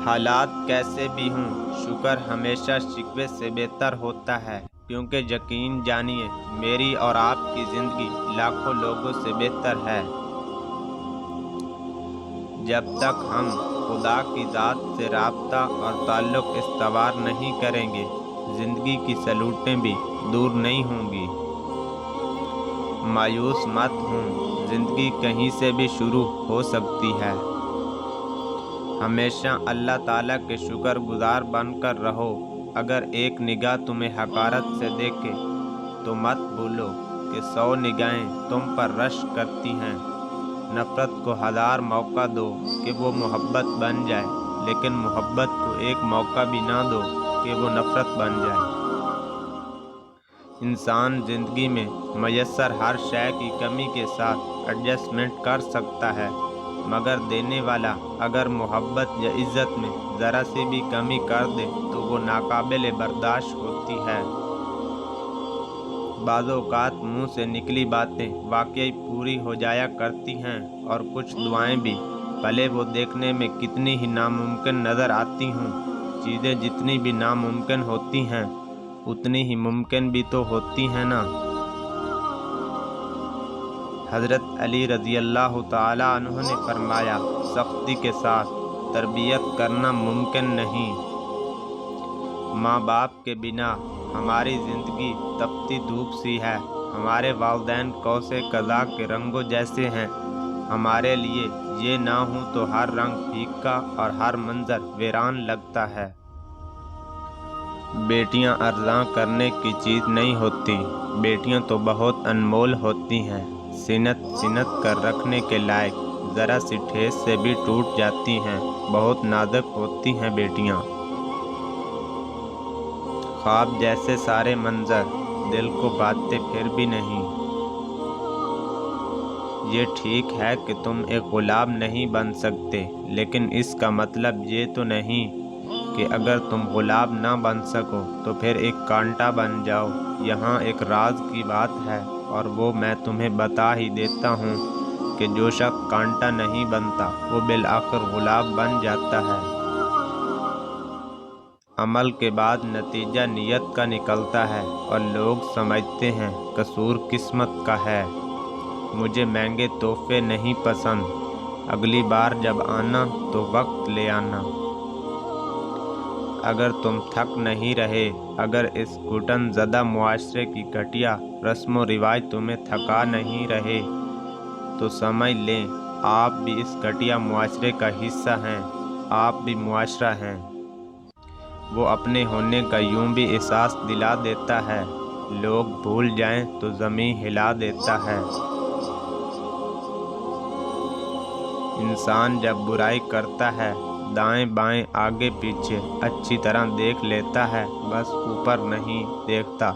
حالات کیسے بھی ہوں، شکر ہمیشہ شکوے سے بہتر ہوتا ہے، کیونکہ یقین جانیے میری اور آپ کی زندگی لاکھوں لوگوں سے بہتر ہے۔ جب تک ہم خدا کی ذات سے رابطہ اور تعلق استوار نہیں کریں گے، زندگی کی سلوٹیں بھی دور نہیں ہوں گی۔ مایوس مت ہوں، زندگی کہیں سے بھی شروع ہو سکتی ہے۔ ہمیشہ اللہ تعالیٰ کے شکر گزار بن کر رہو۔ اگر ایک نگاہ تمہیں حقارت سے دیکھے تو مت بھولو کہ 100 نگاہیں تم پر رشک کرتی ہیں۔ نفرت کو 1000 موقع دو کہ وہ محبت بن جائے، لیکن محبت کو ایک موقع بھی نہ دو کہ وہ نفرت بن جائے۔ انسان زندگی میں میسر ہر شے کی کمی کے ساتھ ایڈجسٹمنٹ کر سکتا ہے، مگر دینے والا اگر محبت یا عزت میں ذرا سی بھی کمی کر دے تو وہ ناقابل برداشت ہوتی ہے۔ بعض اوقات منہ سے نکلی باتیں واقعی پوری ہو جایا کرتی ہیں، اور کچھ دعائیں بھی، بھلے وہ دیکھنے میں کتنی ہی ناممکن نظر آتی ہوں۔ چیزیں جتنی بھی ناممکن ہوتی ہیں اتنی ہی ممکن بھی تو ہوتی ہیں نا۔ حضرت علی رضی اللہ تعالیٰ عنہ نے فرمایا، سختی کے ساتھ تربیت کرنا ممکن نہیں۔ ماں باپ کے بنا ہماری زندگی تپتی دھوپ سی ہے، ہمارے والدین قوسِ قزح کے رنگوں جیسے ہیں۔ ہمارے لیے یہ نہ ہوں تو ہر رنگ پھیکا اور ہر منظر ویران لگتا ہے۔ بیٹیاں ارزاں کرنے کی چیز نہیں ہوتی، بیٹیاں تو بہت انمول ہوتی ہیں، سنت سنت کر رکھنے کے لائق، ذرا سی ٹھیس سے بھی ٹوٹ جاتی ہیں، بہت نازک ہوتی ہیں بیٹیاں۔ خواب جیسے سارے منظر دل کو باتے پھر بھی نہیں۔ یہ ٹھیک ہے کہ تم ایک غلام نہیں بن سکتے، لیکن اس کا مطلب یہ تو نہیں کہ اگر تم غلام نہ بن سکو تو پھر ایک کانٹا بن جاؤ۔ یہاں ایک راز کی بات ہے، اور وہ میں تمہیں بتا ہی دیتا ہوں کہ جو شخص کانٹا نہیں بنتا وہ بالآخر غلام بن جاتا ہے۔ عمل کے بعد نتیجہ نیت کا نکلتا ہے، اور لوگ سمجھتے ہیں قصور قسمت کا ہے۔ مجھے مہنگے تحفے نہیں پسند، اگلی بار جب آنا تو وقت لے آنا۔ اگر تم تھک نہیں رہے، اگر اس گھٹن زدہ معاشرے کی گھٹیا رسم و رواج تمہیں تھکا نہیں رہے تو سمجھ لیں آپ بھی اس گھٹیا معاشرے کا حصہ ہیں، آپ بھی معاشرہ ہیں۔ وہ اپنے ہونے کا یوں بھی احساس دلا دیتا ہے، لوگ بھول جائیں تو زمین ہلا دیتا ہے۔ انسان جب برائی کرتا ہے دائیں بائیں آگے پیچھے اچھی طرح دیکھ لیتا ہے، بس اوپر نہیں دیکھتا۔